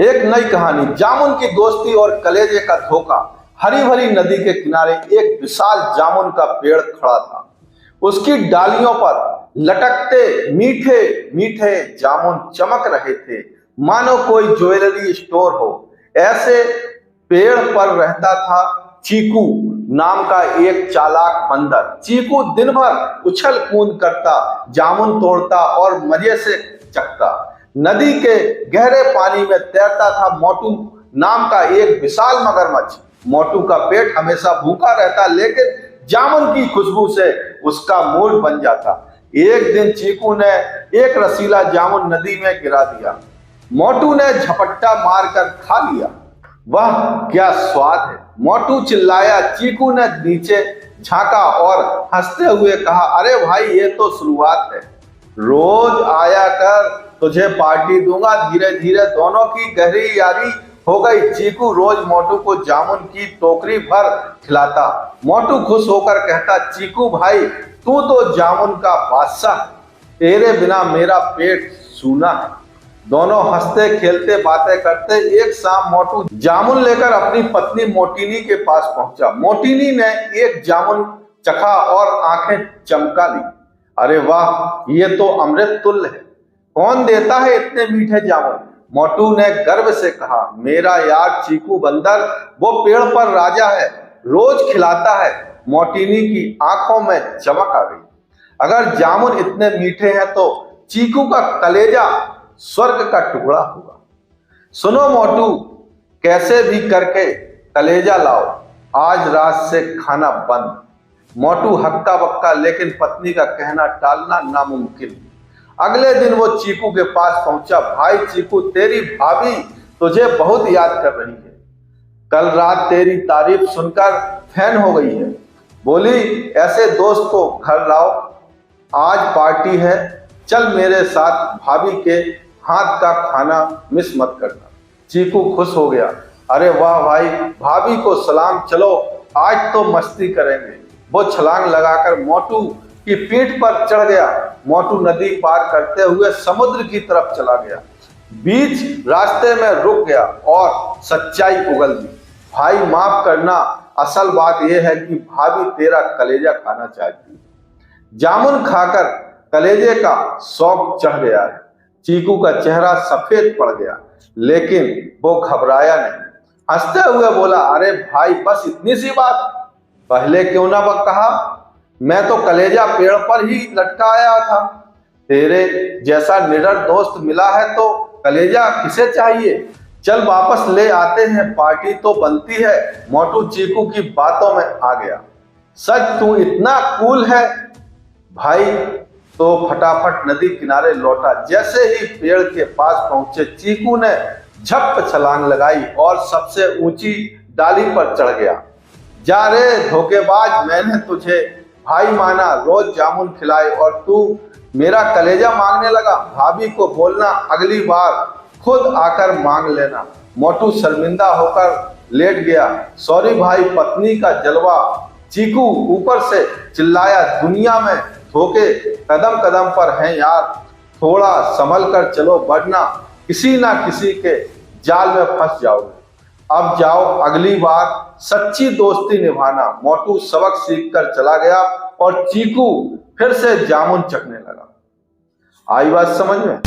एक नई कहानी, जामुन की दोस्ती और कलेजे का धोखा। हरी भरी नदी के किनारे एक विशाल जामुन का पेड़ खड़ा था। उसकी डालियों पर लटकते मीठे मीठे जामुन चमक रहे थे, मानो कोई ज्वेलरी स्टोर हो। ऐसे पेड़ पर रहता था चीकू नाम का एक चालाक बंदर। चीकू दिन भर उछल कूद करता, जामुन तोड़ता और मजे से चखता। नदी के गहरे पानी में तैरता था मोटू नाम का एक विशाल मगरमच्छ। मोटू का पेट हमेशा भूखा रहता, लेकिन जामुन की खुशबू से उसका मूड बन जाता। एक दिन चीकू ने एक रसीला जामुन नदी में गिरा दिया। मोटू ने झपट्टा मारकर खा लिया। वह क्या स्वाद है, मोटू चिल्लाया। चीकू ने नीचे झांका और हंसते हुए कहा, अरे भाई, ये तो शुरुआत है, रोज आया कर, तुझे पार्टी दूंगा। धीरे धीरे दोनों की गहरी यारी हो गई। चीकू रोज मोटू को जामुन की टोकरी भर खिलाता। मोटू खुश होकर कहता, चीकू भाई, तू तो जामुन का बादशाह, तेरे बिना मेरा पेट सूना है। दोनों हंसते खेलते बातें करते एक शाम मोटू जामुन लेकर अपनी पत्नी मोटिनी के पास पहुंचा। मोटिनी ने एक जामुन चखा और आंखें चमका ली। अरे वाह, ये तो अमृत तुल्य है, कौन देता है इतने मीठे जामुन? मोटू ने गर्व से कहा, मेरा यार चीकू बंदर, वो पेड़ पर राजा है, रोज खिलाता है। मोटिनी की आंखों में चमक आ गई। अगर जामुन इतने मीठे हैं तो चीकू का कलेजा स्वर्ग का टुकड़ा होगा। सुनो मोटू, कैसे भी करके कलेजा लाओ, आज रात से खाना बंद। मोटू हक्का बक्का, लेकिन पत्नी का कहना टालना नामुमकिन। अगले दिन वो चीकू के पास पहुंचा। भाई चीकू, तेरी भाभी तुझे बहुत याद कर रही है, कल रात तेरी तारीफ सुनकर फैन हो गई है। बोली, ऐसे दोस्त को घर लाओ, आज पार्टी है, चल मेरे साथ, भाभी के हाथ का खाना मिस मत करना। चीकू खुश हो गया। अरे वाह भाई, भाभी को सलाम, चलो आज तो मस्ती करेंगे। वो छलांग लगाकर मोटू की पीठ पर चढ़ गया। मोटू नदी पार करते हुए समुद्र की तरफ चला गया। बीच रास्ते में रुक गया और सच्चाई उगल दी। भाई माफ करना, असल बात यह है कि भाभी तेरा कलेजा खाना चाहती है। जामुन खाकर कलेजे का शौक चढ़ गया है। चीकू का चेहरा सफेद पड़ गया, लेकिन वो घबराया नहीं। हंसते हुए बोला, अरे भाई, बस इतनी सी बात, पहले क्यों ना कहा? मैं तो कलेजा पेड़ पर ही लटकाया था। तेरे जैसा निडर दोस्त मिला है तो कलेजा किसे चाहिए? चल वापस ले आते हैं, पार्टी तो बनती है। मोटू चीकू की बातों में आ गया। सच तू इतना कूल है भाई, तो फटाफट नदी किनारे लौटा। जैसे ही पेड़ के पास पहुंचे, चीकू ने झप छलांग लगाई और सबसे ऊंची डाली पर चढ़ गया। जा रे धोखेबाज, मैंने तुझे भाई माना, रोज जामुन खिलाए और तू मेरा कलेजा मांगने लगा। भाभी को बोलना अगली बार खुद आकर मांग लेना। मोटू शर्मिंदा होकर लेट गया। सॉरी भाई, पत्नी का जलवा। चीकू ऊपर से चिल्लाया, दुनिया में धोखे कदम कदम पर हैं यार, थोड़ा संभल कर चलो, वरना किसी ना किसी के जाल में फंस जाओगे। अब जाओ, अगली बार सच्ची दोस्ती निभाना। मोटू सबक सीखकर चला गया और चीकू फिर से जामुन चखने लगा। आई बात समझ में?